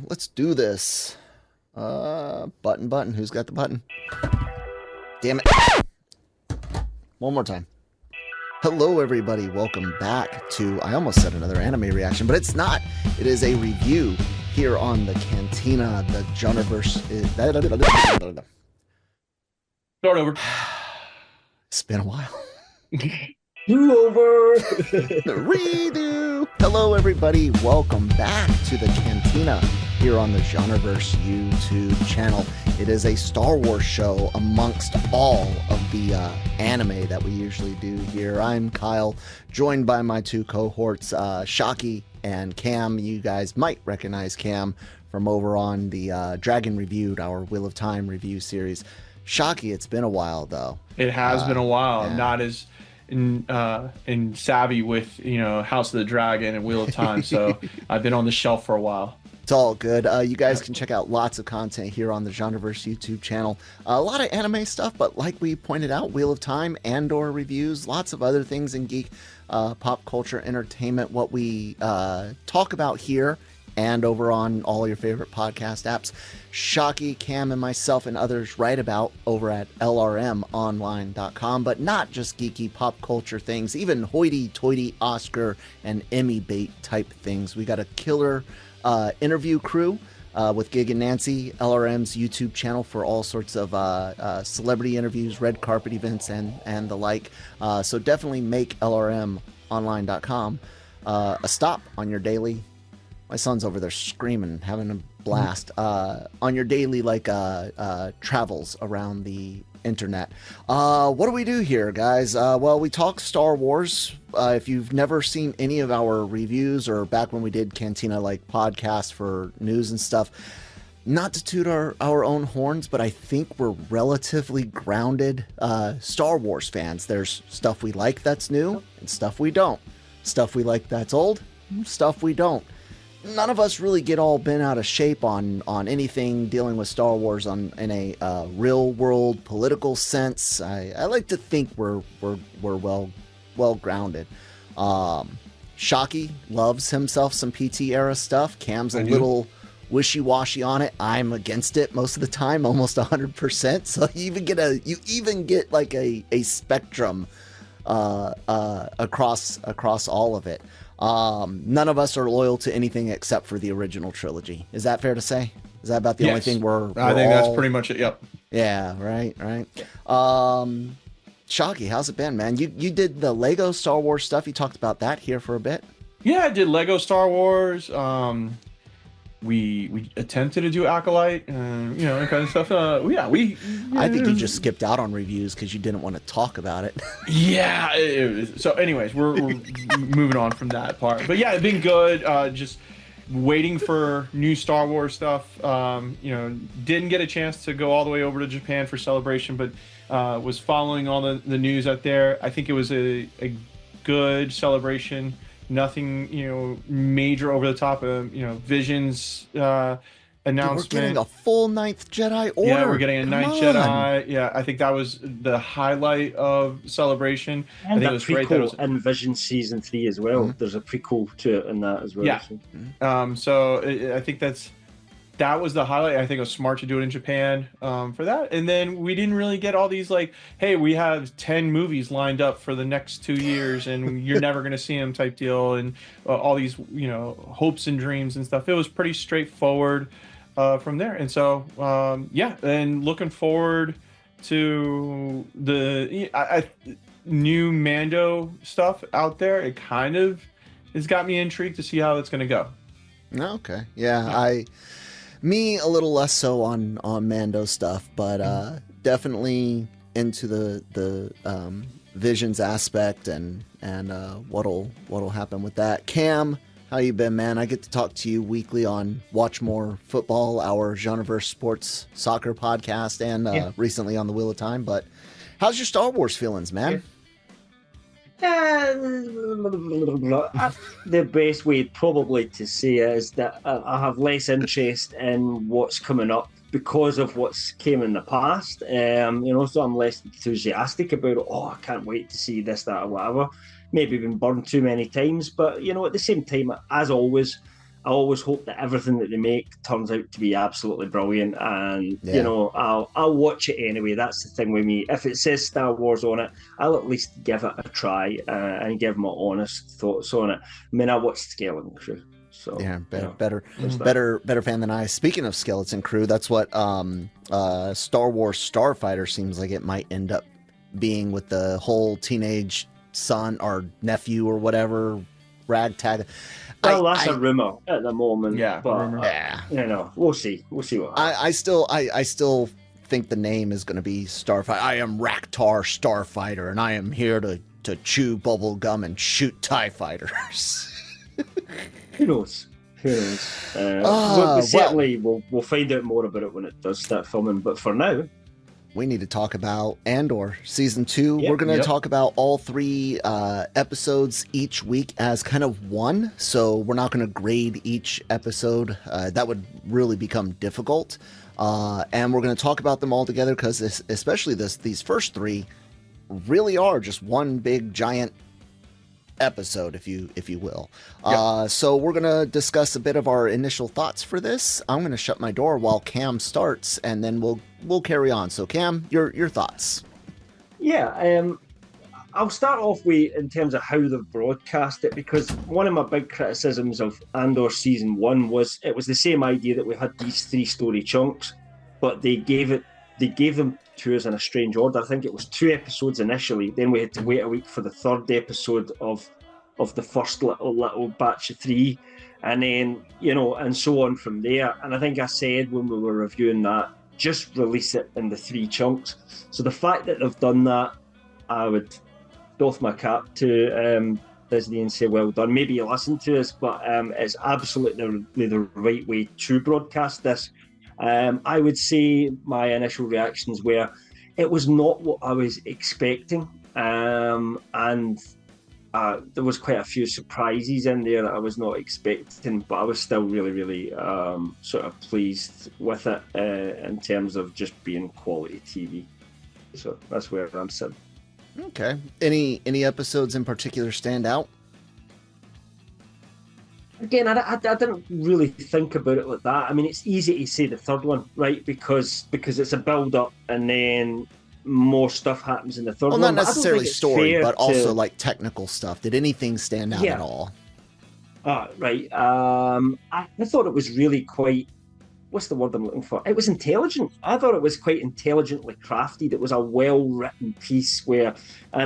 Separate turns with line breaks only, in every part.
Let's do this. Button. Who's got the button? Damn it. One more time. Hello, everybody. Welcome back to, I almost said another anime reaction, but it's not. It is a review here on the Cantina, the Genreverse.
Start over.
It's been a while.
Do over.
Redo. Hello, everybody. Welcome back to the Cantina here on the Genreverse YouTube channel. It is a Star Wars show amongst all of the anime that we usually do here. I'm Kyle, joined by my two cohorts, Shockey and Cam. You guys might recognize Cam from over on the Dragon Reviewed, our Wheel of Time review series. Shockey, it's been a while, though.
It has been a while.
Yeah.
I'm not as in savvy with, House of the Dragon and Wheel of Time, so I've been on the shelf for a while.
It's all good. You guys can check out lots of content here on the Genreverse YouTube channel. A lot of anime stuff, but like we pointed out, Wheel of Time, Andor reviews, lots of other things in geek, pop culture, entertainment. What we talk about here and over on all your favorite podcast apps, Shockey, Cam, and myself and others write about over at lrmonline.com, but not just geeky pop culture things, even hoity-toity Oscar and Emmy bait type things. We got a killer interview crew with Gig and Nancy, LRM's YouTube channel, for all sorts of celebrity interviews, red carpet events, and the like. So definitely make lrmonline.com a stop on your daily. My son's over there screaming, having a blast on your daily travels around the internet. What do we do here, guys? Well, we talk Star Wars. If you've never seen any of our reviews, or back when we did Cantina podcasts for news and stuff, not to toot our own horns, but I think we're relatively grounded Star Wars fans. There's stuff we like that's new and stuff we don't. Stuff we like that's old, stuff we don't. None of us really get all bent out of shape on anything dealing with Star Wars in a real world political sense. I like to think we're well grounded. Shockey loves himself some PT era stuff. Cam's a little wishy-washy on it. I'm against it most of the time, almost 100%. So you even get like a spectrum across all of it. None of us are loyal to anything except for the original trilogy. Is that fair to say? Is that about the only thing we're
I think that's pretty much it. Yep.
Yeah, right. Shockey, how's it been, man? You did the Lego Star Wars stuff. You talked about that here for a bit.
Yeah, I did Lego Star Wars. We attempted to do Acolyte, that kind of stuff.
I think you just skipped out on reviews because you didn't want to talk about it.
Yeah. So, anyways, we're moving on from that part. But yeah, it's been good. Just waiting for new Star Wars stuff. Didn't get a chance to go all the way over to Japan for Celebration, but was following all the news out there. I think it was a good celebration. Nothing, major over the top of, Vision's announcement.
We're getting a full ninth Jedi Order.
Yeah, we're getting a ninth Jedi. Yeah, I think that was the highlight of Celebration.
And
I think it was great that it was
in Vision Season 3 as well. Mm-hmm. There's a prequel to it in that as well.
Yeah. So I think that was the highlight. I think it was smart to do it in Japan for that. And then we didn't really get all these hey, we have 10 movies lined up for the next 2 years and you're never going to see them type deal. And all these, hopes and dreams and stuff. It was pretty straightforward from there. And so, and looking forward to the new Mando stuff out there. It kind of has got me intrigued to see how it's going to go.
Okay. Yeah, Me, a little less so on Mando stuff, but definitely into the Visions aspect and what'll happen with that. Cam, how you been, man? I get to talk to you weekly on Watch More Football, our Genreverse sports soccer podcast, and recently on the Wheel of Time. But how's your Star Wars feelings, man?
The best way probably to say it is that I have less interest in what's coming up because of what's came in the past. So I'm less enthusiastic about it. Oh, I can't wait to see this, that, or whatever. Maybe been burned too many times, but at the same time, as always, I always hope that everything that they make turns out to be absolutely brilliant, and
Yeah.
I'll watch it anyway. That's the thing with me. If it says Star Wars on it, I'll at least give it a try and give my honest thoughts on it. I mean, I watched Skeleton Crew, so
Yeah, better fan than I. Speaking of Skeleton Crew, that's what Star Wars Starfighter seems like it might end up being, with the whole teenage son or nephew or whatever ragtag.
Well, that's a rumor at the moment.
Yeah,
but we'll see. We'll see what happens.
I still think the name is going to be Starfighter. I am Raktar Starfighter, and I am here to chew bubble gum and shoot TIE fighters.
Who knows? We'll find out more about it when it does start filming. But for now,
we need to talk about Andor season 2. We're going to talk about all 3 episodes each week as kind of one. So we're not going to grade each episode. That would really become difficult. And we're going to talk about them all together because especially these first 3 really are just one big giant episode, if you will. So we're gonna discuss a bit of our initial thoughts for this. I'm gonna shut my door while Cam starts, and then we'll carry on. So Cam, your thoughts.
I'll start off with in terms of how they've broadcast it, because one of my big criticisms of Andor season 1 was it was the same idea that we had these 3 story chunks, but they gave them to us in a strange order. I think it was 2 episodes initially, then we had to wait a week for the 3rd episode of the first little batch of 3, and then and so on from there. And I think I said when we were reviewing that, just release it in the 3 chunks. So the fact that they've done that, I would doff my cap to Disney and say well done. Maybe you listen to us, but it's absolutely the right way to broadcast this. I would say my initial reactions were it was not what I was expecting, and there was quite a few surprises in there that I was not expecting, but I was still really, really sort of pleased with it in terms of just being quality TV. So that's where I'm sitting.
Okay. Any episodes in particular stand out?
Again, I didn't really think about it like that. I mean, it's easy to say the 3rd one, right? Because it's a build-up and then more stuff happens in the 3rd one.
Well, not necessarily story, but also like technical stuff. Did anything stand out at all?
Right. I thought it was really quite... What's the word I'm looking for? It was intelligent. I thought it was quite intelligently crafted. It was a well-written piece and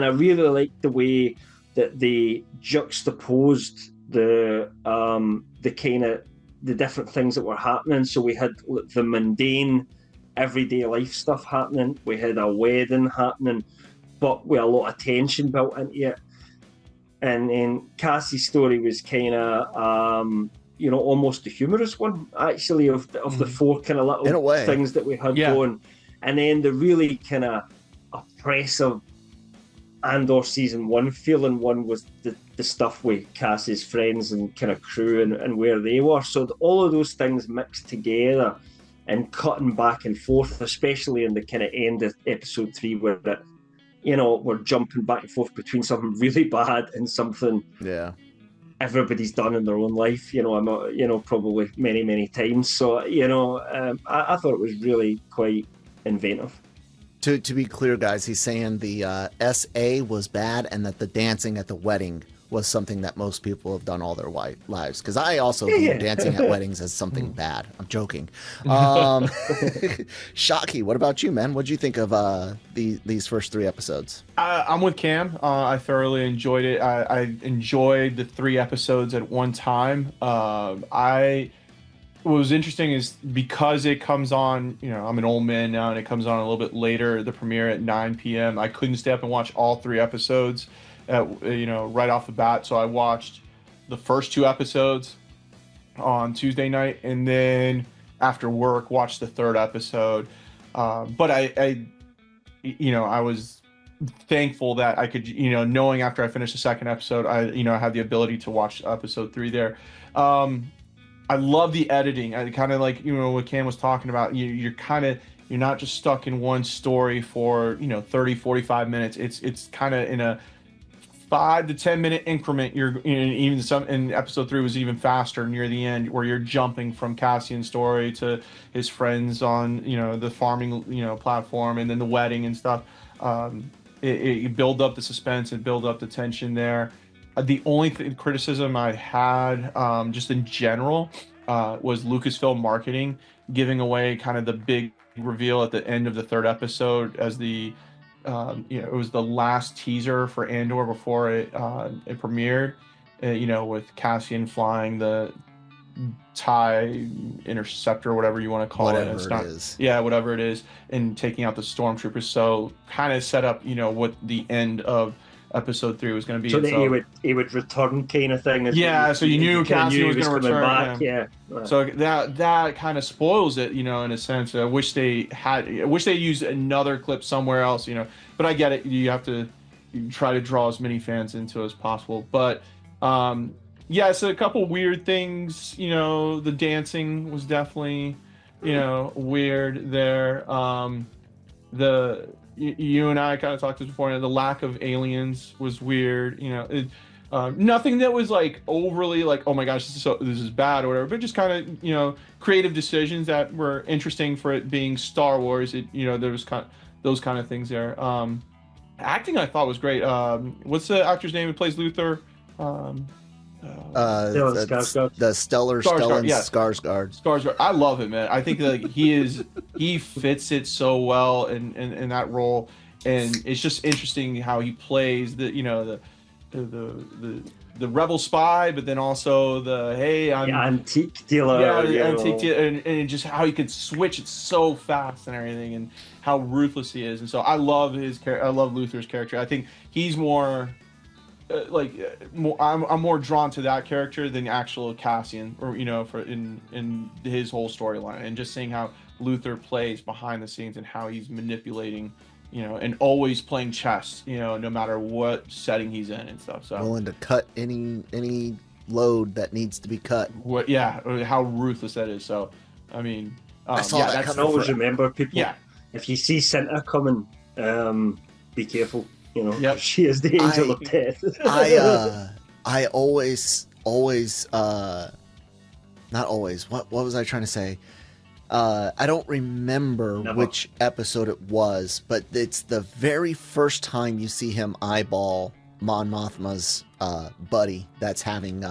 I really liked the way that they juxtaposed the kind of the different things that were happening. So we had the mundane everyday life stuff happening, we had a wedding happening, but with a lot of tension built into it. And then Cassie's story was kind of almost the humorous one actually of the 4 kind of little things that we had going. And then the really kind of oppressive Andor season 1 feeling one was the stuff with Cassie's friends and kind of crew and where they were. So all of those things mixed together and cutting back and forth, especially in the kind of end of episode 3 where we're jumping back and forth between something really bad and something everybody's done in their own life, probably many, many times. So, I thought it was really quite inventive.
To be clear, guys, he's saying the SA was bad and that the dancing at the wedding was something that most people have done all their lives. Because I also view dancing at weddings as something bad. I'm joking. Shockey, what about you, man? What did you think of these first 3 episodes?
I'm with Cam. I thoroughly enjoyed it. I enjoyed the 3 episodes at one time. What was interesting is because it comes on, I'm an old man now, and it comes on a little bit later, the premiere at 9 p.m. I couldn't stay up and watch all 3 episodes right off the bat. So I watched the first 2 episodes on Tuesday night, and then after work watched the 3rd episode. But I was thankful that I could, knowing after I finished the 2nd episode, I had the ability to watch episode 3 there. I love the editing. I kind of like, what Cam was talking about. You're not just stuck in one story for 30, 45 minutes. It's kind of in a 5 to 10 minute increment. Even some in episode 3 was even faster near the end, where you're jumping from Cassian's story to his friends on the farming platform, and then the wedding and stuff. It build up the suspense and build up the tension there. The only criticism I had, just in general, was Lucasfilm marketing giving away kind of the big reveal at the end of the 3rd episode as the it was the last teaser for Andor before it premiered, with Cassian flying the TIE Interceptor, whatever you want to call it. It's not, yeah, whatever it is, and taking out the stormtroopers. So kind of set up, what the end of episode 3 was going to be.
So that he would return, kind of thing.
Yeah, so you knew Cassian was going to return
back. Yeah. Right.
So that kind of spoils it, in a sense. I wish they used another clip somewhere else, But I get it. You have to try to draw as many fans into as possible. But yeah, so a couple weird things. The dancing was definitely, weird there. You and I kind of talked this before. The lack of aliens was weird. Nothing that was like overly like, oh my gosh, this is bad or whatever. But just kind of creative decisions that were interesting for it being Star Wars. There was those kind of things there. Acting I thought was great. What's the actor's name who plays Luther?
The Stellan
Skarsgård. I love him, man. I think that he fits it so well in that role, and it's just interesting how he plays the rebel spy, but then also I'm
antique dealer.
Yeah, the antique dealer, and just how he could switch it so fast and everything, and how ruthless he is. And so I love I love Luther's character. I think he's more. I'm more drawn to that character than actual Cassian, or for in his whole storyline, and just seeing how Luther plays behind the scenes and how he's manipulating, and always playing chess, no matter what setting he's in and stuff. So
willing to cut any load that needs to be cut.
How ruthless that is. So, I mean,
I saw that.
I always remember people.
Yeah,
if you see Cinta coming, be careful.
Yep.
She is the angel of death.
I always not always. What was I trying to say? I don't remember which episode it was, but it's the very first time you see him eyeball Mon Mothma's buddy that's having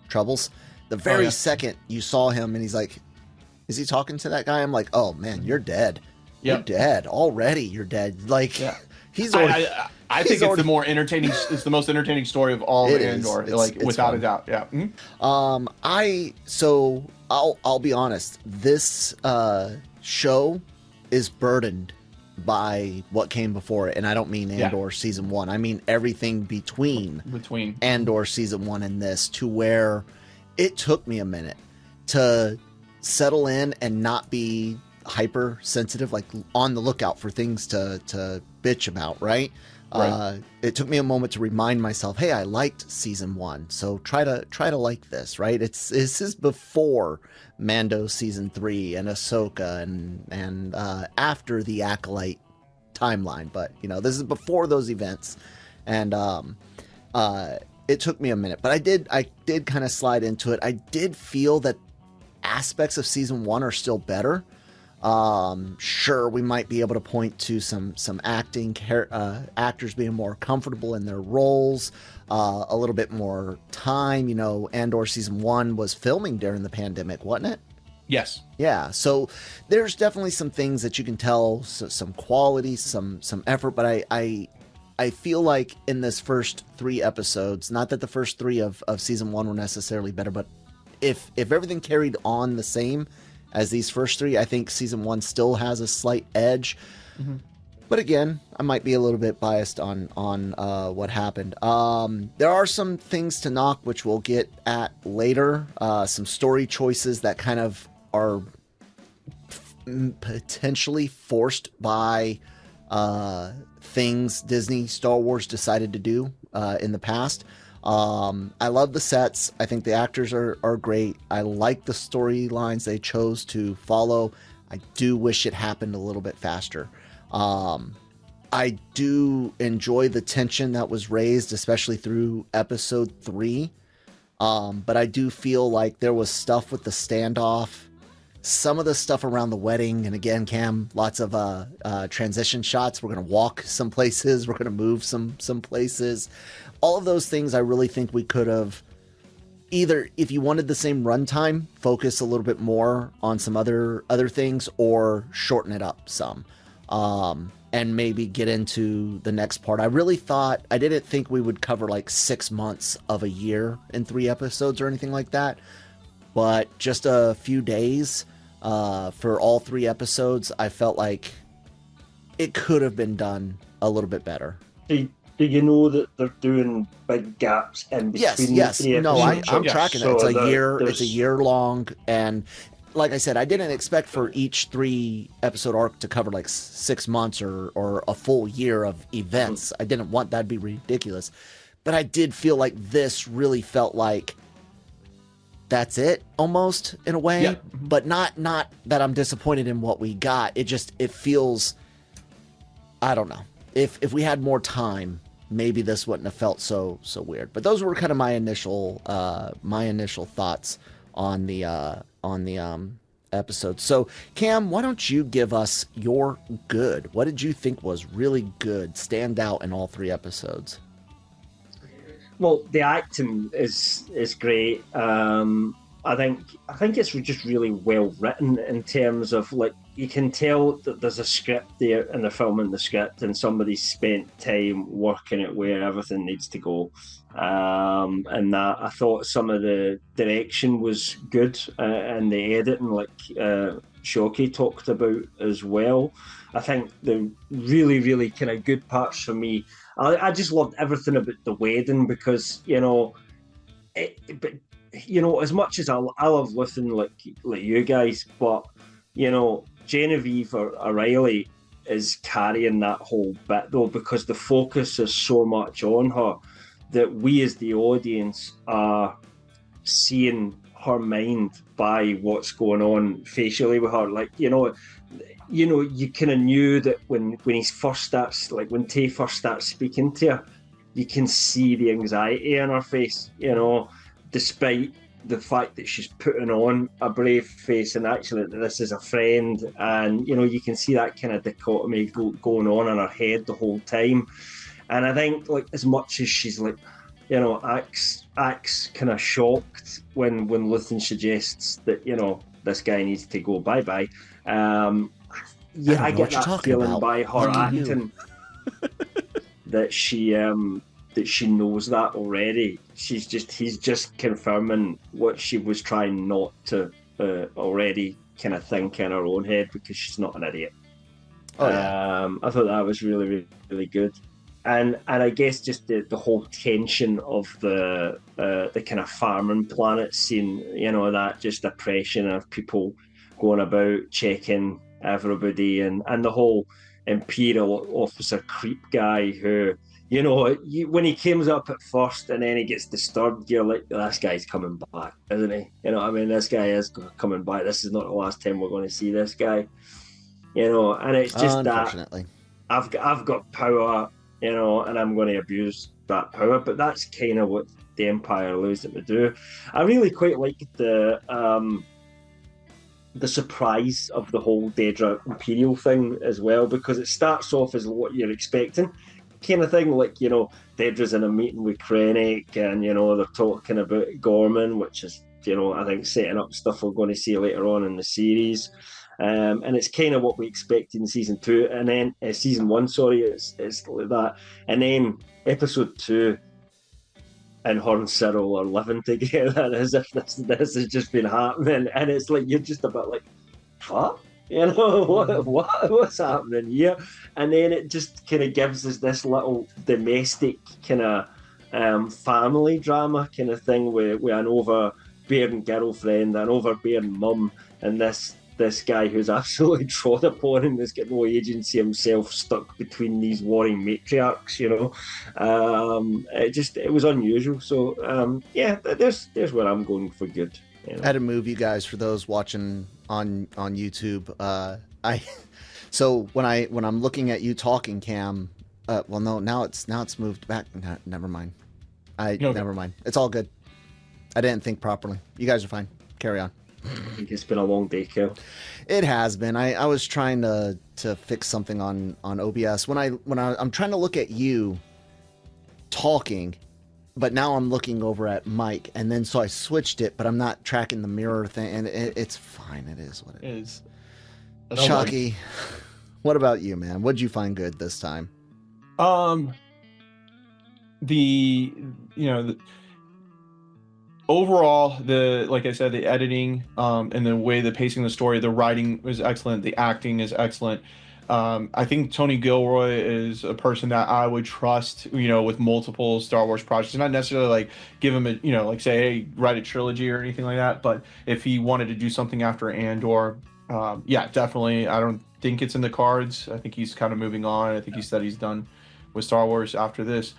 troubles. The very second you saw him, and he's like, "Is he talking to that guy?" I'm like, "Oh man, you're dead.
Yep.
You're dead already. You're dead." Like. Yeah.
He's already, I think it's the more entertaining. It's the most entertaining story of all of Andor, it's without a doubt. Yeah. Mm-hmm.
I'll be honest. This show is burdened by what came before it, and I don't mean Andor season 1. I mean everything between Andor season 1 and this, to where it took me a minute to settle in and not be hypersensitive, like on the lookout for things to bitch about, right? It took me a moment to remind myself, hey, I liked season 1, so try to like this, right? This is before Mando season 3 and Ahsoka and after the Acolyte timeline, but this is before those events, and it took me a minute, but I did kind of slide into it. I did feel that aspects of season 1 are still better. Sure, we might be able to point to some acting, actors being more comfortable in their roles, a little bit more time. Andor season 1 was filming during the pandemic, wasn't it?
Yes.
Yeah. So there's definitely some things that you can tell, some quality, some effort. But I feel like in this first 3 episodes, not that the first 3 of season 1 were necessarily better, but if everything carried on the same as these first 3, I think season 1 still has a slight edge. Mm-hmm. But again, I might be a little bit biased on what happened. There are some things to knock, which we'll get at later. Some story choices that kind of are potentially forced by things Disney, Star Wars decided to do in the past. I love the sets. I think the actors are great. I like the storylines they chose to follow. I do wish it happened a little bit faster. I do enjoy the tension that was raised, especially through episode 3. But I do feel like there was stuff with the standoff, some of the stuff around the wedding, and again, Cam, lots of transition shots. We're going to walk some places, we're going to move some places. All of those things I really think we could have either, if you wanted the same runtime, focus a little bit more on some other things, or shorten it up some. And maybe get into the next part. I didn't think we would cover like 6 months of a year in 3 episodes or anything like that. But just a few days for all 3 episodes, I felt like it could have been done a little bit better.
Do you know that they're doing big gaps in between?
Yes. No, I'm tracking it. It's a year.
there's-
It's a year long, and like I said, I didn't expect for each 3 episode arc to cover like 6 months or a full year of events. I didn't want that to be ridiculous, but I did feel like this really felt like that's it almost in a way.
Yeah.
But not that I'm disappointed in what we got. It feels, I don't know, if we had more time, maybe this wouldn't have felt so weird. But those were kind of my initial thoughts on the episode. So Cam, why don't you give us your good? What did you think was really good, stand out in all 3 episodes?
Well, the acting is great. I think it's just really well written in terms of, like, you can tell that there's a script there and they're filming the script and somebody's spent time working it where everything needs to go. And that I thought some of the direction was good, and the editing, like Shockey talked about as well. I think the really, really kind of good parts for me, I just loved everything about the wedding, because as much as I love listening like you guys, but Genevieve or Riley is carrying that whole bit though, because the focus is so much on her that we as the audience are seeing her mind by what's going on facially with her. Like, you kind of knew that when he first starts, like when Tay first starts speaking to her, you can see the anxiety in her face, despite the fact that she's putting on a brave face and actually that this is a friend. And, you can see that kind of dichotomy going on in her head the whole time. And I think, like, as much as she's like, acts kind of shocked when Luthen suggests that, this guy needs to go bye-bye. I get that feeling by her acting that she knows that already. He's just confirming what she was trying not to already kind of think in her own head, because she's not an idiot. I thought that was really, really, really good. And I guess just the whole tension of the kind of farming planet scene, that just oppression of people going about checking everybody, and the whole Imperial officer creep guy who, when he comes up at first and then he gets disturbed, you're like, this guy's coming back, isn't he? This guy is coming back. This is not the last time we're going to see this guy. And it's just that I've got power, and I'm going to abuse that power. But that's kind of what the Empire allows it to do. I really quite like the surprise of the whole Daedra Imperial thing as well, because it starts off as what you're expecting kind of thing, like, Daedra's in a meeting with Krennic, and they're talking about Gorman, which is, I think setting up stuff we're going to see later on in the series. And it's kind of what we expected in season 2, and then season 1, sorry, it's like that. And then episode 2, and her and Cyril are living together as if this has just been happening, and it's like you're just a bit like, what? What's happening here? And then it just kind of gives us this little domestic kind of family drama kind of thing with an overbearing girlfriend, an overbearing mum, and this guy who's absolutely trod upon and has got no agency himself, stuck between these warring matriarchs. It was unusual. So there's where I'm going for good.
I had to move you guys for those watching on YouTube. So when I'm looking at you talking, Cam, well, no, now it's moved back. Never mind.
Okay.
Never mind. It's all good. I didn't think properly. You guys are fine. Carry on.
I think it's been a long day, Kel.
It has been. I was trying to fix something on OBS when I'm trying to look at you talking, but now I'm looking over at Mike, and then so I switched it, but I'm not tracking the mirror thing, and it's fine. It is what it is. Shockey, what about you, man? What'd you find good this time?
Overall, like I said, the editing, and the way the pacing of the story, the writing was excellent. The acting is excellent. I think Tony Gilroy is a person that I would trust, with multiple Star Wars projects. Not necessarily like give him like say, hey, write a trilogy or anything like that. But if he wanted to do something after Andor, yeah, definitely. I don't think it's in the cards. I think he's kind of moving on. I think he said he's done with Star Wars after this.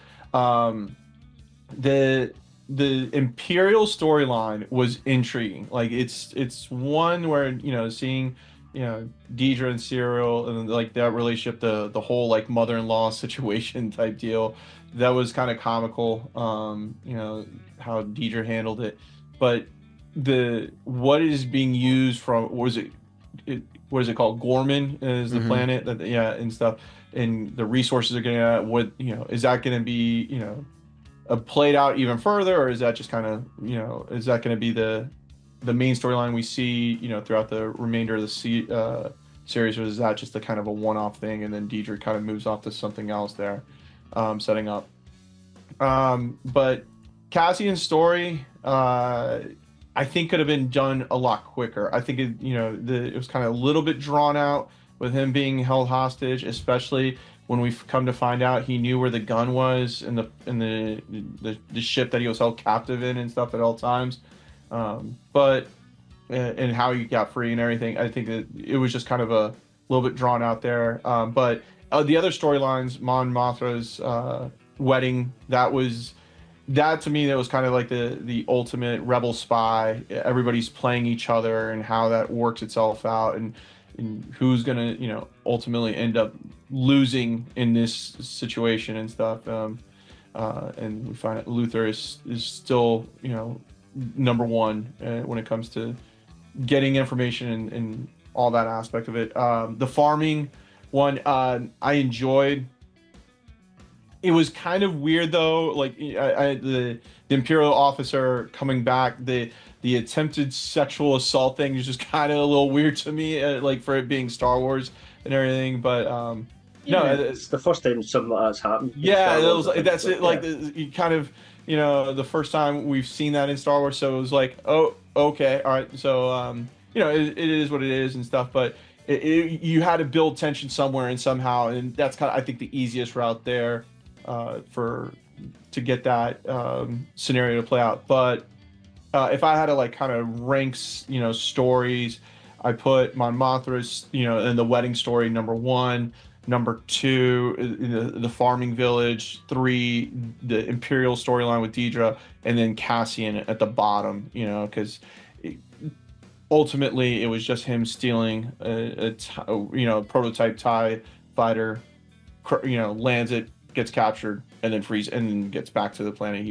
The Imperial storyline was intriguing. Like it's one where seeing Deidre and Cyril and like that relationship, the whole like mother-in-law situation type deal, that was kind of comical. How Deidre handled it, but what is being used from what is it called, Gorman is the planet that and stuff, and the resources are getting at, what is that going to be played out even further, or is that just kind of is that going to be the main storyline we see throughout the remainder of the series, or is that just a kind of a one-off thing, and then Deidre kind of moves off to something else there, setting up. But Cassian's story, I think could have been done a lot quicker. I think it was kind of a little bit drawn out with him being held hostage, especially when we've come to find out he knew where the gun was in the ship that he was held captive in and stuff at all times. But and how he got free and everything. I think that it was just kind of a little bit drawn out there. But the other storylines, Mon Mothra's wedding, that to me, that was kind of like the ultimate rebel spy. Everybody's playing each other, and how that works itself out, and who's gonna ultimately end up losing in this situation and stuff. And we find that Luther is still number one when it comes to getting information and all that aspect of it. The farming one, I enjoyed. It was kind of weird though, like the Imperial officer coming back, the attempted sexual assault thing is just kind of a little weird to me, like for it being Star Wars and everything. But no,
it's the first time something like that's happened.
Yeah, that's it. Like you kind of the first time we've seen that in Star Wars, so it was like, oh, okay, all right. So it is what it is and stuff, but you had to build tension somewhere and somehow, and that's kind of, I think, the easiest route there to get that scenario to play out. But if I had to like kind of rank stories, I put Mon Mothra's in the wedding story number 1, number 2 the farming village, 3 the Imperial storyline with Deidre, and then Cassian at the bottom, because ultimately it was just him stealing a prototype TIE fighter, lands it, gets captured, and then frees, and then gets back to the planet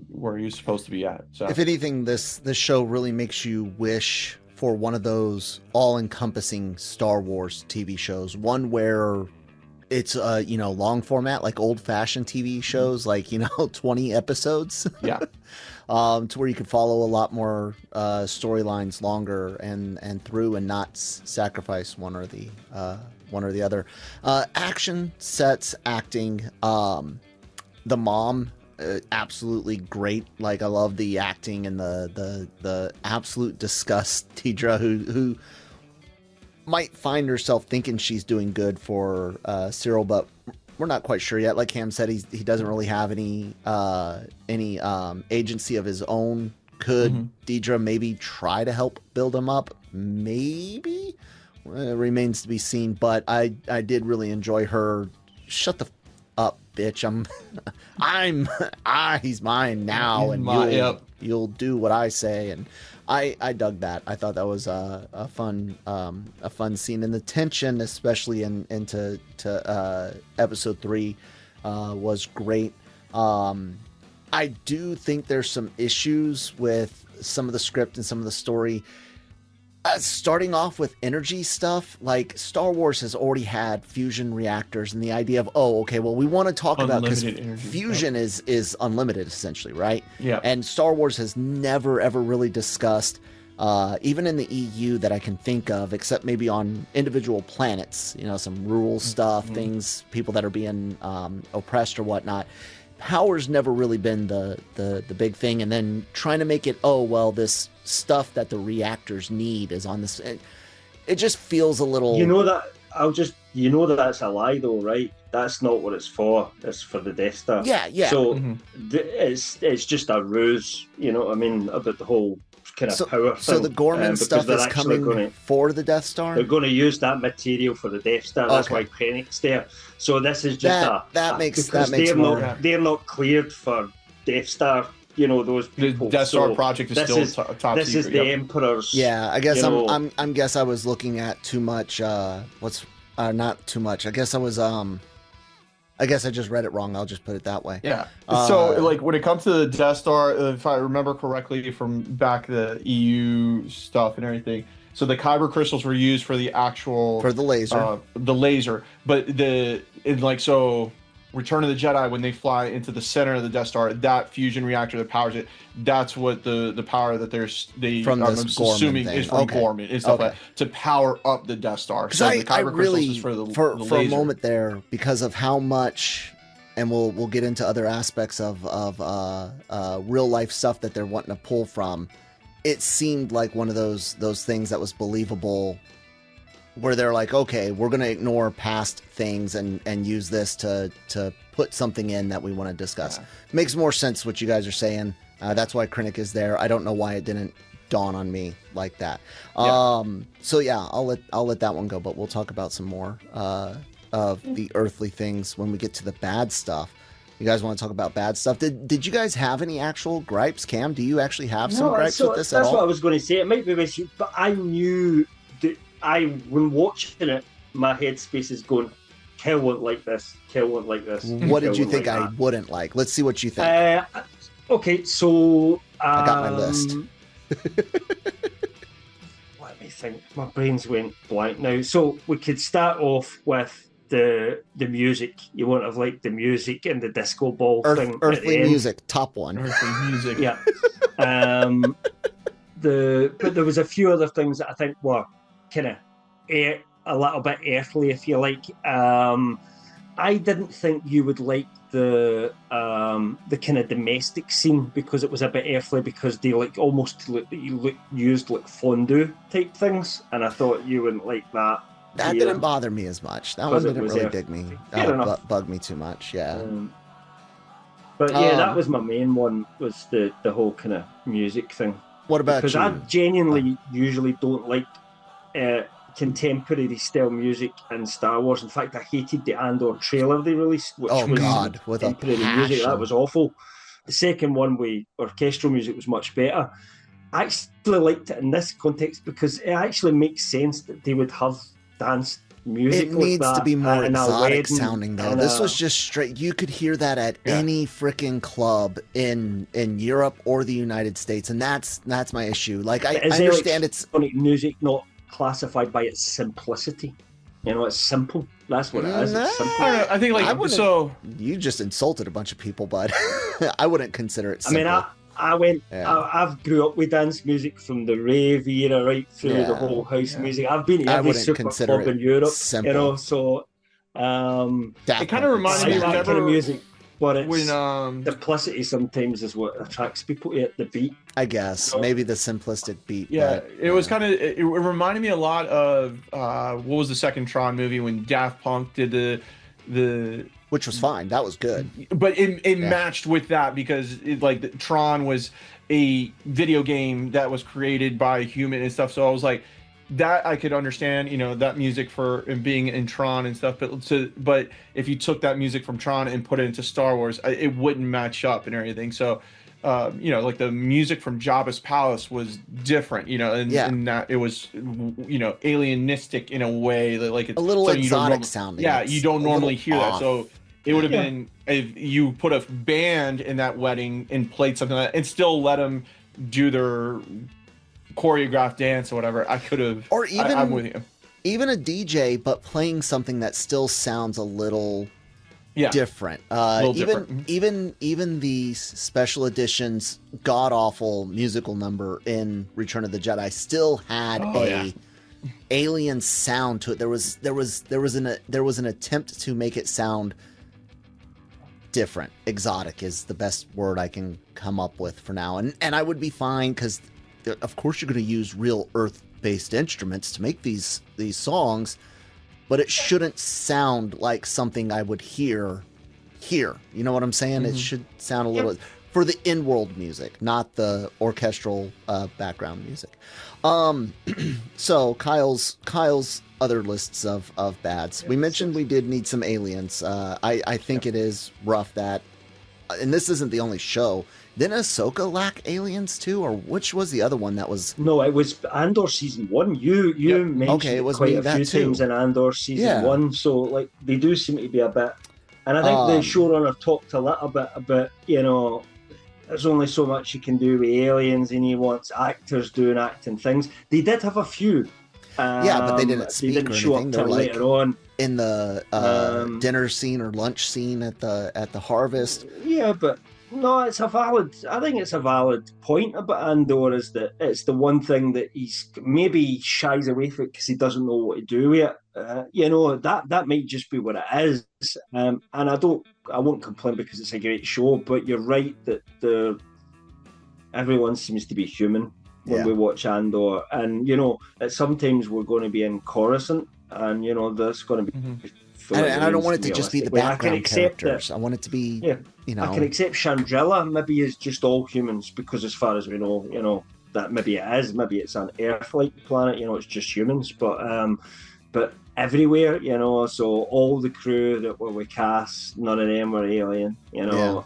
where he was supposed to be at. So
if anything, this show really makes you wish for one of those all-encompassing Star Wars TV shows, one where it's long format, like old-fashioned TV shows, like 20 episodes.
Yeah.
To where you could follow a lot more storylines longer and through, and not sacrifice one or the other. Action, sets, acting. The mom, absolutely great. Like, I love the acting and the absolute disgust. Deidre, who might find herself thinking she's doing good for Cyril, but we're not quite sure yet. Like Cam said, he doesn't really have any agency of his own. Could Deidre maybe try to help build him up? Maybe. It remains to be seen, but I did really enjoy her shut the up bitch, he's mine now, and you'll do what I say. And I dug that. I thought that was a fun scene, and the tension, especially into episode 3, was great. I do think there's some issues with some of the script and some of the story. Starting off with energy stuff, like Star Wars has already had fusion reactors, and the idea of, we want to talk about, because fusion is unlimited essentially, right?
Yeah.
And Star Wars has never ever really discussed, even in the EU that I can think of, except maybe on individual planets, some rural stuff, things, people that are being oppressed or whatnot. Power's never really been the big thing, and then trying to make it, this stuff that the reactors need is on this. It just feels a little.
That's a lie though, right? That's not what it's for. It's for the Death Star.
Yeah.
So it's just a ruse, about the whole kind of power thing.
So the Gorman stuff is coming for the Death Star?
They're going to use that material for the Death Star. That's why Krennic's there. So this is just
that makes
they're not cleared for Death Star. Those people.
The Death Star project is still top
this
secret.
Is the Emperor's.
Yeah, I guess I'm guess I was looking at too much. Not too much. I guess I just read it wrong. I'll just put it that way.
Yeah. So, when it comes to the Death Star, if I remember correctly from back the EU stuff and everything, so the Kyber crystals were used for the laser. But Return of the Jedi, when they fly into the center of the Death Star, that fusion reactor that powers it, that's what the power that I'm assuming is from Gorman and stuff like that, to power up the Death Star.
So the Kyber crystals is for the for a moment there, because of how much, and we'll get into other aspects of real life stuff that they're wanting to pull from. It seemed like one of those things that was believable, where they're like, okay, we're going to ignore past things and use this to put something in that we want to discuss. Yeah. Makes more sense what you guys are saying. That's why Krennic is there. I don't know why it didn't dawn on me like that. Yeah. So yeah, I'll let that one go, but we'll talk about some more of the earthly things when we get to the bad stuff. You guys want to talk about bad stuff? Did you guys have any actual gripes? Cam, do you actually have some gripes with this at all?
That's what I was going to say. It might be with you, but I knew that when watching it, my headspace is going, Kel won't like this. Kel won't like this.
What did you think I wouldn't like? Let's see what you think.
Okay, so
I got my list.
Let me think. My brain's went blank now. So we could start off with the music. You won't have liked the music and the disco ball thing.
Earthly music, top one.
Earthly music.
Yeah. But there was a few other things that I think were kind of a little bit earthly, if you like. I didn't think you would like the kind of domestic scene, because it was a bit earthly, because they used like fondue type things, and I thought you wouldn't like that.
That didn't bother me as much. That one didn't really dig me. Bug me too much. Yeah.
But yeah, that was my main one, was the whole kind of music thing.
What about
because
you?
I genuinely usually don't like contemporary style music in Star Wars. In fact, I hated the Andor trailer they released, which was contemporary music. That was awful. The second one with orchestral music was much better. I actually liked it in this context because it actually makes sense that they would have dance music.
It needs
like
to be more exotic
wedding,
sounding though. This was just straight. You could hear that at any freaking club in Europe or the United States, and that's my issue. Like I understand it's
music not classified by its simplicity. You know, it's simple. That's what it is. It's simple.
I don't know. I think
you just insulted a bunch of people, but I wouldn't consider it simple.
I mean, I've grew up with dance music from the rave era right through the whole house music. I've been to every super club in Europe, simple. You know, so
it kind of reminds me of
that kind of music, but it's simplicity sometimes is what attracts people to it, the beat.
I guess maybe the simplistic beat.
Yeah, but, it was kind of. It reminded me a lot of what was the second Tron movie when Daft Punk did the.
Which was fine. That was good.
But it matched with that because Tron was a video game that was created by a human and stuff. So I was like, that I could understand, that music for being in Tron and stuff. But if you took that music from Tron and put it into Star Wars, it wouldn't match up and everything. So, like the music from Jabba's palace was different, and that it was, alienistic in a way that like it's
a little exotic
you
sounding.
Yeah, you don't normally hear
off.
that. So it would have been if you put a band in that wedding and played something like that and still let them do their choreographed dance or whatever. I could have, or even I'm with you.
Even a DJ, but playing something that still sounds a little different. Even the special editions god awful musical number in Return of the Jedi still had alien sound to it. There was an attempt to make it sound different. Exotic is the best word I can come up with for now, and I would be fine because of course you're going to use real earth-based instruments to make these songs, but it shouldn't sound like something I would hear here. You know what I'm saying? It should sound a little for the in-world music, not the orchestral background music. So Kyle's other lists of bads. We mentioned we did need some aliens. I think it is rough that, and this isn't the only show. Didn't Ahsoka lack aliens too, or which was the other one that was?
No, it was Andor season 1. You mentioned it quite a few times in Andor season 1. So like they do seem to be a bit, and I think the showrunner talked a little bit about there's only so much you can do with aliens, and he wants actors doing acting things. They did have a few.
But they didn't speak. They didn't show up till
later on
in the dinner scene or lunch scene at the harvest.
Yeah, but. No, I think it's a valid point about Andor, is that it's the one thing that he's maybe shies away from it because he doesn't know what to do with it. That might just be what it is. And I won't complain because it's a great show, but you're right that everyone seems to be human when we watch Andor. And, that sometimes we're going to be in Coruscant, and, there's going to be...
And I don't want it to just be the background characters. I want it to be,
I can accept Chandrilla maybe is just all humans, because as far as we know, that maybe it is. Maybe it's an Earth-like planet, it's just humans. But everywhere, so all the crew that were with Cass, none of them were alien, No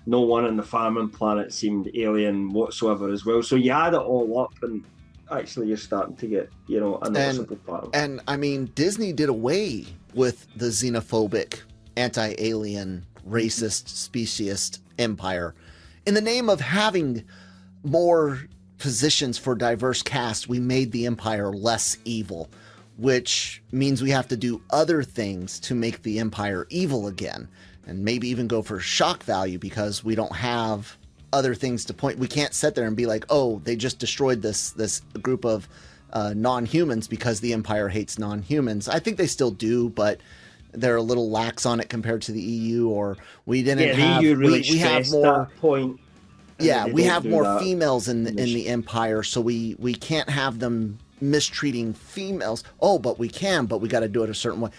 one on the farming planet seemed alien whatsoever as well. So you add it all up, and actually you're starting to get, a noticeable pattern.
And I mean, Disney did away with the xenophobic, anti-alien, racist, speciest empire. In the name of having more positions for diverse cast, we made the empire less evil, which means we have to do other things to make the empire evil again, and maybe even go for shock value because we don't have other things to point. We can't sit there and be like, oh, they just destroyed this group of non-humans because the Empire hates non-humans. I think they still do, but they're a little lax on it compared to the EU, or we didn't have...
EU really
we have more
that point.
Yeah, we have more females in the Empire, so we can't have them mistreating females. Oh, but we can, but we got to do it a certain way.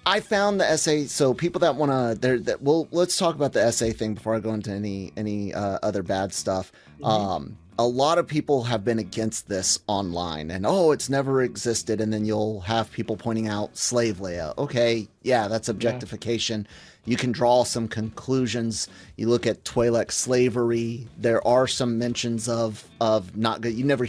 I found the essay, so people that want to, let's talk about the essay thing before I go into any other bad stuff. A lot of people have been against this online, and it's never existed, and then you'll have people pointing out slave Leia. Okay, yeah, that's objectification. You can draw some conclusions. You look at Twi'lek slavery. There are some mentions of not good. You never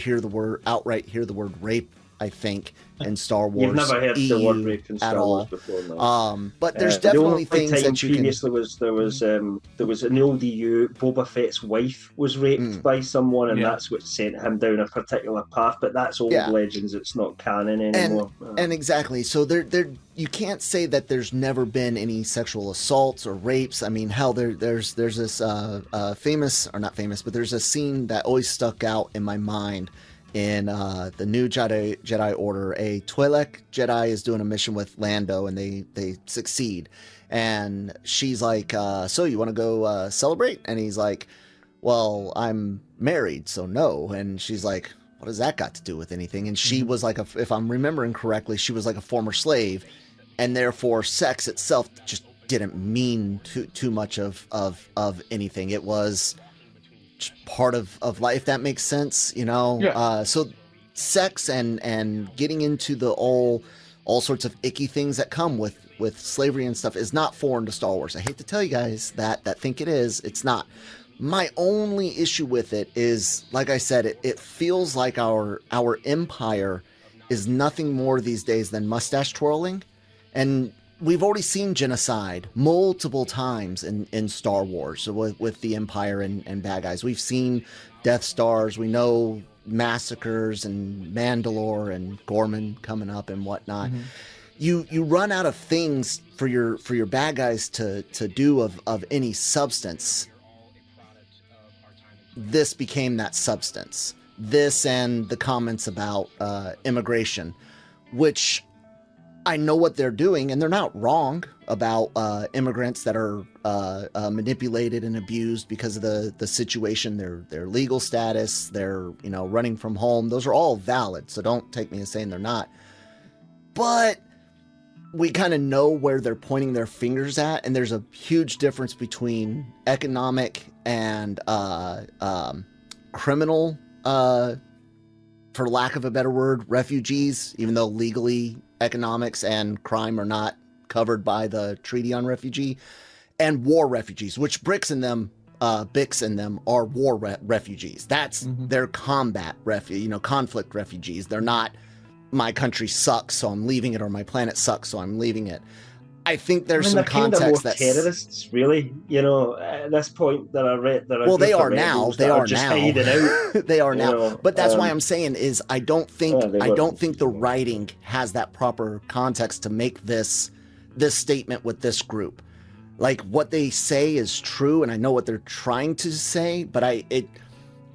outright hear the word rape, I think, in Star Wars.
You've never heard the word rape in Star Wars before, no.
But there's definitely things that you
previously can... there was an old EU, Boba Fett's wife was raped by someone, and that's what sent him down a particular path. But that's old legends; it's not canon anymore.
And exactly, so there you can't say that there's never been any sexual assaults or rapes. I mean, hell, there's this famous, or not famous, but there's a scene that always stuck out in my mind. In the new Jedi Order, a Twi'lek Jedi is doing a mission with Lando, and they succeed. And she's like, so you want to go celebrate? And he's like, well, I'm married, so no. And she's like, what does that got to do with anything? And she was like, if I'm remembering correctly, she was like a former slave, and therefore sex itself just didn't mean too much of anything. It was part of life, if that makes sense,
Yeah.
So sex and getting into the all sorts of icky things that come with slavery and stuff is not foreign to Star Wars. I hate to tell you guys that think it is. It's not. My only issue with it is, like I said, it feels like our empire is nothing more these days than mustache twirling. And we've already seen genocide multiple times in Star Wars with the Empire and bad guys. We've seen Death Stars. We know massacres and Mandalore and Gorman coming up and whatnot. Mm-hmm. You run out of things for your bad guys to do of any substance. This became that substance. This and the comments about immigration, which I know what they're doing, and they're not wrong about immigrants that are manipulated and abused because of the situation, their legal status, their running from home. Those are all valid, so don't take me as saying they're not. But we kind of know where they're pointing their fingers at, and there's a huge difference between economic and criminal, for lack of a better word, refugees, even though legally economics and crime are not covered by the Treaty on Refugee, and war refugees, which Bix and them are war refugees. That's their combat conflict refugees. They're not my country sucks, so I'm leaving it, or my planet sucks, so I'm leaving it. I think there's some context that's
terrorists, really. At this point that I read that.
Well, they are now. They are
just
now.
Hiding out,
they are now. But that's why I'm saying is I don't think the writing has that proper context to make this statement with this group. Like, what they say is true, and I know what they're trying to say, but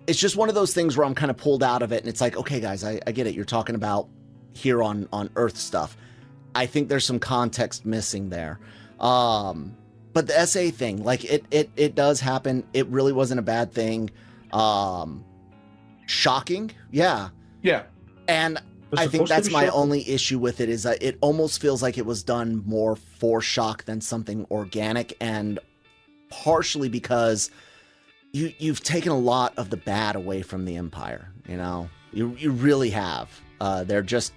it's just one of those things where I'm kind of pulled out of it, and it's like, okay, guys, I get it. You're talking about here on Earth stuff. I think there's some context missing there. But the SA thing, like it does happen. It really wasn't a bad thing. Shocking. Yeah.
Yeah.
And I think that's my only issue with it is that it almost feels like it was done more for shock than something organic, and partially because you've taken a lot of the bad away from the Empire. You really have. They're just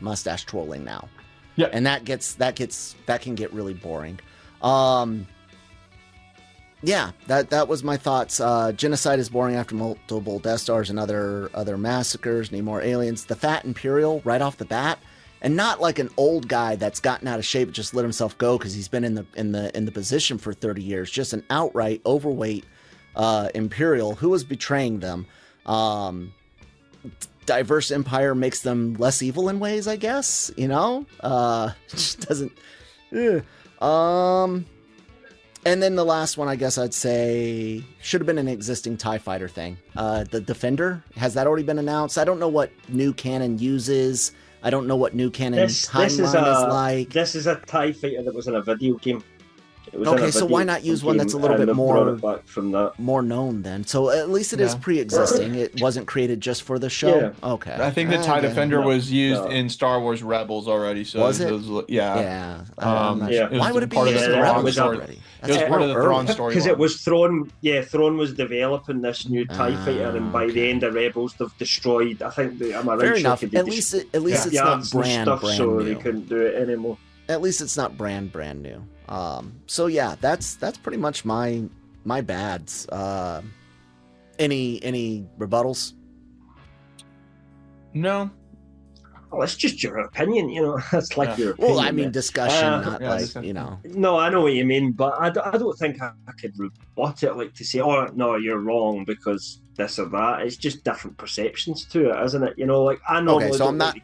mustache twirling now.
Yeah,
and that can get really boring. Yeah, that was my thoughts. Genocide is boring after multiple Death Stars and other massacres. Need more aliens. The fat Imperial right off the bat, and not like an old guy that's gotten out of shape and just let himself go because he's been in the position for 30 years. Just an outright overweight Imperial who was betraying them. Diverse empire makes them less evil in ways, I guess. It just doesn't. And then the last one, I guess I'd say, should have been an existing TIE fighter thing. The Defender, has that already been announced? I don't know what new canon uses. I don't know what new canon timeline is like.
This is a TIE fighter that was in a video game.
Okay, so why not use one that's a little bit more known then? So at least it is pre-existing. It wasn't created just for the show. Yeah. Okay.
I think the TIE Defender was used in Star Wars Rebels already. So
was it?
Yeah.
Why would it be used in Rebels already?
It was part of the Thrawn story.
Because it was Thrawn. Yeah, Thrawn was developing this new TIE fighter, and by the end of Rebels, they've destroyed. I think am I right?
Fair enough. At least it's not brand
so
new.
They couldn't do it anymore.
At least it's not brand new. So yeah, that's pretty much my bads. Any rebuttals?
No.
Well, it's just your opinion, That's like your opinion.
Well, I mean, discussion, not
discussion.
No, I know what you mean, but I don't think I could rebut it, like to say, oh, no, you're wrong because this or that. It's just different perceptions to it, isn't it? I know.
Okay, so I'm not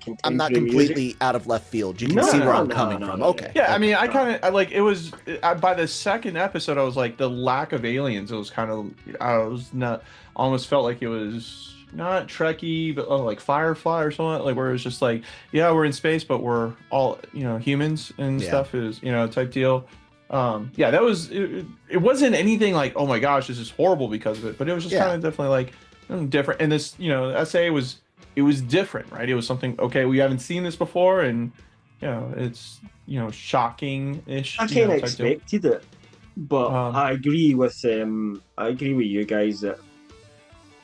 completely out of left field. You can see where I'm coming from. Okay.
Yeah, I mean, I kind of like it was by the second episode, I was like the lack of aliens. It was kind of almost felt like it was not Trekkie, but like Firefly or something, like where it's just like, yeah, we're in space, but we're all humans and stuff is type deal. That was it wasn't anything like, oh my gosh, this is horrible because of it, but it was just kind of definitely like different. And this essay was different, right? It was something, okay, we haven't seen this before, and it's shocking-ish.
I kind of expected it, but I agree with you guys that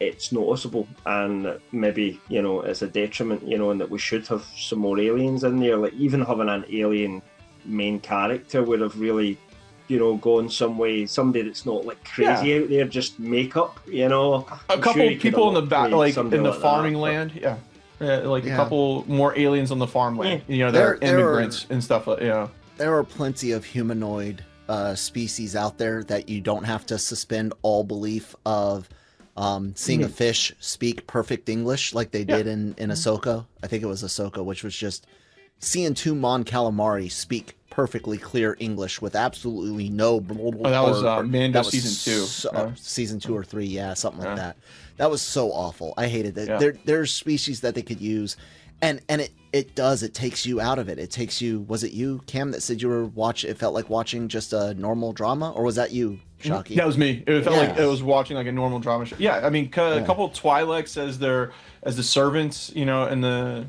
it's noticeable, and maybe, you know, it's a detriment, you know, and that we should have some more aliens in there. Like, even having an alien main character would have really, you know, gone some way. Somebody that's not like crazy out there, just makeup, you know.
A couple people in the back, like in the
like
farming
that,
land, like a couple more aliens on the farmland. You know, they're immigrants and stuff.
There are plenty of humanoid species out there that you don't have to suspend all belief of seeing a fish speak perfect English like they did in Ahsoka. I think it was Ahsoka, which was just seeing two Mon Calamari speak perfectly clear English with absolutely no.
That was Mando season 2,
season 2 or 3, something like that. That was so awful. I hated that. There's species that they could use, and it takes you out of it. It takes you. Was it you, Cam, that said you were it felt like watching just a normal drama, or was that you, Shockey?
That was me. It felt like it was watching like a normal drama show. Yeah, I mean, a couple Twi'leks as the servants, you know, in the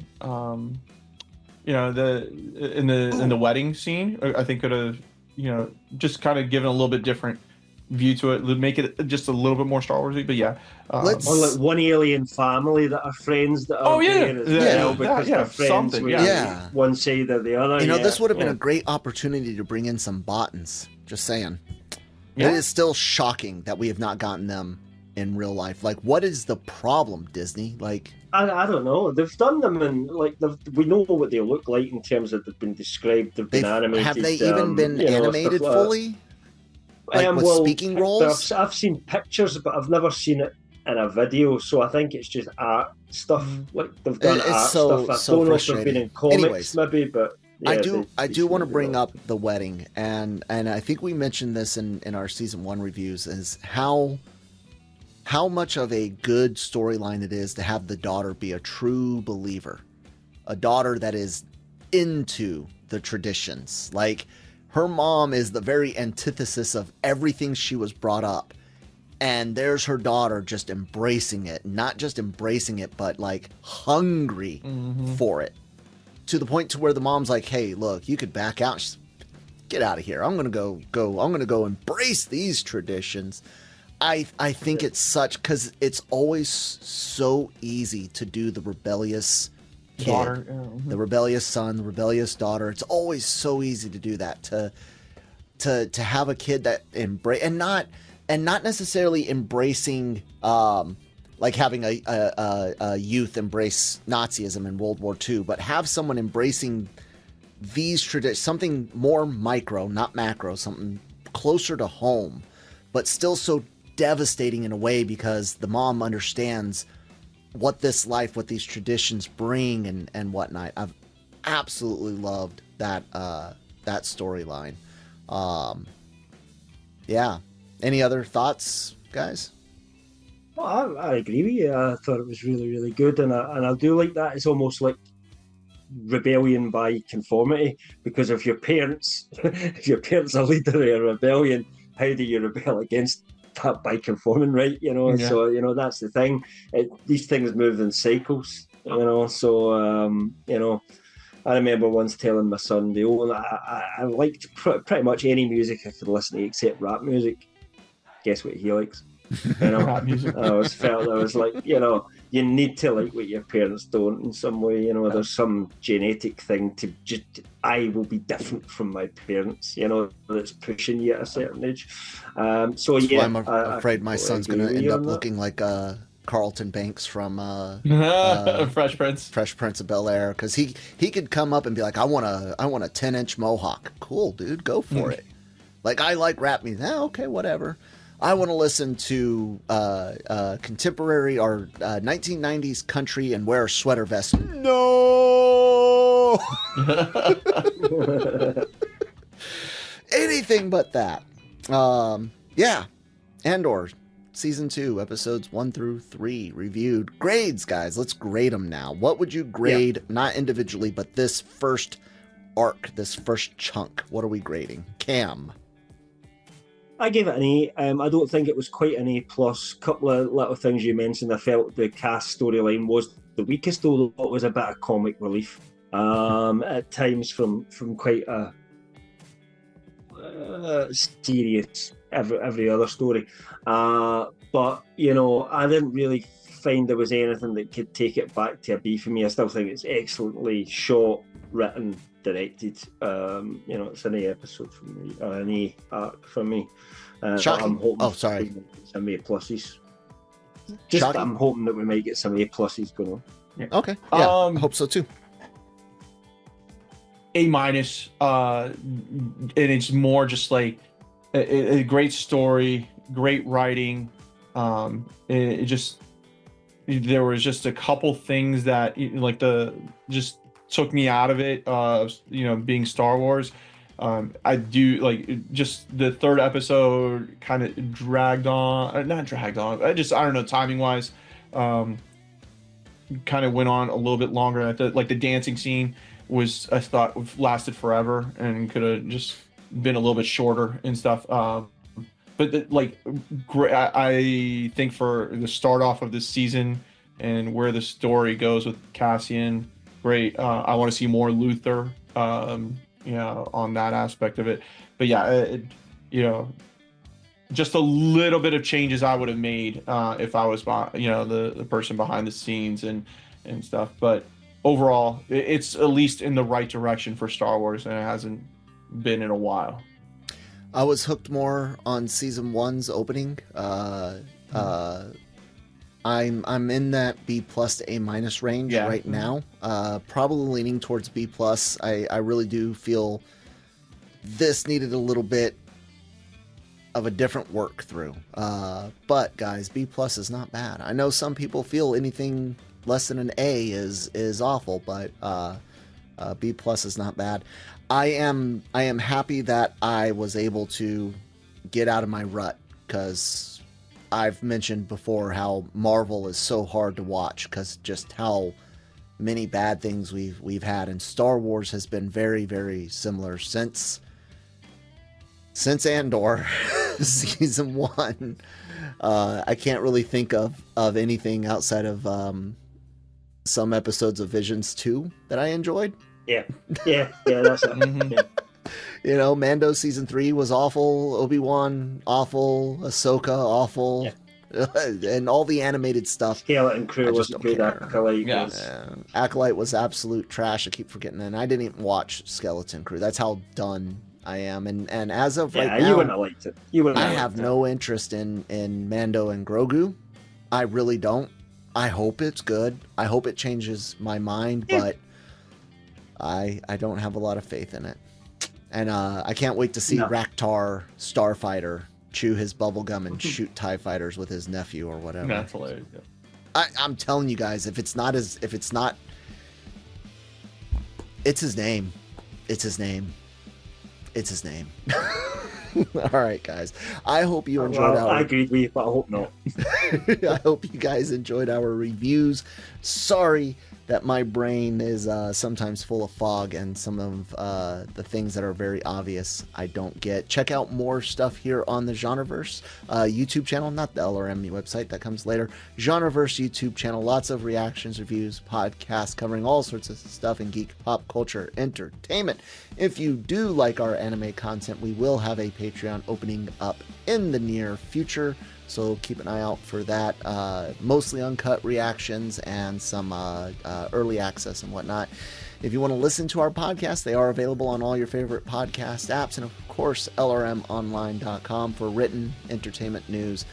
in the wedding scene, I think could have, you know, just kind of given a little bit different view to it, make it just a little bit more Star Warsy. But
or like one alien family that are friends that are there as well, because they're friends with one side or the other.
You know, this would have been a great opportunity to bring in some Bottans. Just saying. It is still shocking that we have not gotten them in real life. Like, what is the problem, Disney? Like,
I don't know. They've done them, and like we know what they look like in terms of they've been described. They've been animated.
Have they even been animated fully? Like with speaking roles?
I've seen pictures, but I've never seen it in a video. So I think it's just art stuff. Like they've done art stuff. I don't know if they've been in comics, maybe, but.
I do want to bring up the wedding, and I think we mentioned this in our season 1 reviews, is how much of a good storyline it is to have the daughter be a true believer, a daughter that is into the traditions. Like, her mom is the very antithesis of everything she was brought up, and there's her daughter just embracing it, not just embracing it, but like hungry for it. To the point to where the mom's like, "Hey, look, you could back out. She's, get out of here. I'm gonna go. I'm gonna go embrace these traditions." I think it's such, because it's always so easy to do the rebellious kid, daughter, the rebellious son, the rebellious daughter. It's always so easy to do that. To have a kid that embrace and not necessarily embracing. Like having a youth embrace Nazism in World War II, but have someone embracing these traditions, something more micro, not macro, something closer to home, but still so devastating in a way because the mom understands what this life, what these traditions bring and whatnot. I've absolutely loved that storyline. Any other thoughts, guys?
Well, I agree with you. I thought it was really, really good, and I do like that. It's almost like rebellion by conformity, because if your parents are leader of a rebellion, how do you rebel against that by conforming, right? You know, so you know that's the thing. These things move in cycles, you know. So you know, I remember once telling my son, I liked pretty much any music I could listen to except rap music. Guess what he likes? You know, rap music. I was like, you know, you need to like what your parents don't in some way. You know, there's some genetic thing to just, I will be different from my parents, you know, that's pushing you at a certain age. So
that's why I'm afraid my son's going to end up looking like Carlton Banks from
Fresh
Prince of Bel-Air, because he could come up and be like, I want a 10-inch mohawk. Cool, dude, go for it. Like, I like rap music. Okay, whatever. I want to listen to contemporary or 1990s country and wear a sweater vest. No! Anything but that. Andor, Season 2, Episodes 1 through 3, reviewed. Grades, guys. Let's grade them now. What would you grade, not individually, but this first arc, this first chunk? What are we grading? Cam?
I gave it an A. I don't think it was quite an A+. Couple of little things you mentioned. I felt the cast storyline was the weakest, although it was a bit of comic relief at times from quite a serious every other story. But you know, I didn't really find there was anything that could take it back to a B for me. I still think it's excellently shot, written, directed. You know, it's an A episode for me, or an A arc for me. I'm hoping
sorry.
Some A pluses. Just
Shockey?
I'm hoping that we might get some A pluses going on.
Yeah. Okay. Yeah, I hope so too.
A-, and it's more just like a great story, great writing. It just, there was just a couple things that like just took me out of it. You know, being Star Wars. I do like just the third episode kind of not dragged on. I don't know, timing wise, kind of went on a little bit longer. Like the dancing scene was, I thought, lasted forever and could have just been a little bit shorter and stuff. But I think for the start off of this season and where the story goes with Cassian, great. I want to see more Luther. On that aspect of it. But yeah, just a little bit of changes I would have made if I was, the person behind the scenes and stuff. But overall, it's at least in the right direction for Star Wars, and it hasn't been in a while.
I was hooked more on season 1's opening. I'm in that B+ to A- range right now. Probably leaning towards B+. I really do feel this needed a little bit of a different work through. But guys, B+ is not bad. I know some people feel anything less than an A is awful, but B+ is not bad. I am happy that I was able to get out of my rut, because I've mentioned before how Marvel is so hard to watch because just how many bad things we've had, and Star Wars has been very, very similar since Andor season 1. I can't really think of anything outside of some episodes of Visions 2 that I enjoyed.
Yeah, that's it.
Mm-hmm.
Yeah.
You know, Mando season 3 was awful. Obi-Wan, awful. Ahsoka, awful. Yeah. And all the animated stuff.
Skeleton Crew wasn't good.
Acolyte was absolute trash. I keep forgetting that. And I didn't even watch Skeleton Crew. That's how done I am. And as of right now,
you wouldn't have liked it.
I have no interest in Mando and Grogu. I really don't. I hope it's good. I hope it changes my mind, but I don't have a lot of faith in it. And I can't wait to see Raktar Starfighter chew his bubblegum and shoot TIE fighters with his nephew or whatever.
That's hilarious. Yeah.
I'm telling you guys, it's his name. It's his name. All right, guys. I hope you enjoyed
I agree with you, but I hope not.
I hope you guys enjoyed our reviews. Sorry that my brain is sometimes full of fog and some of the things that are very obvious I don't get. Check out more stuff here on the Genreverse YouTube channel, not the LRM website, that comes later. Genreverse YouTube channel, lots of reactions, reviews, podcasts covering all sorts of stuff in geek, pop culture, entertainment. If you do like our anime content, we will have a Patreon opening up in the near future. So keep an eye out for that. Mostly uncut reactions and some early access and whatnot. If you want to listen to our podcast, they are available on all your favorite podcast apps. And of course, LRMonline.com for written entertainment news,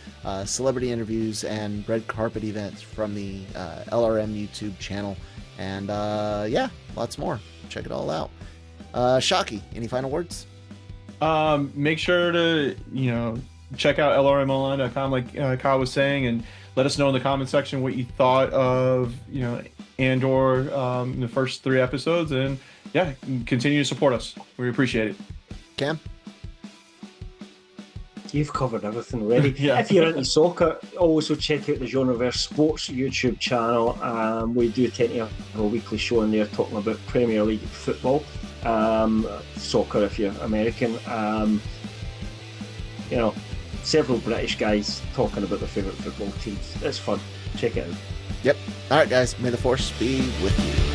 celebrity interviews, and red carpet events from the LRM YouTube channel. And lots more. Check it all out. Shockey, any final words?
Make sure to, check out lrmonline.com, like Kyle was saying, and let us know in the comment section what you thought of, Andor, in the first 3 episodes, and continue to support us. We appreciate it.
Cam?
You've covered everything already.
Yeah.
If you're into soccer, also check out the Genreverse Sports YouTube channel. We do tend to have a weekly show in there talking about Premier League football, soccer if you're American. Several British guys talking about their favourite football teams. It's fun. Check it out.
Yep. All right, guys. May the force be with you.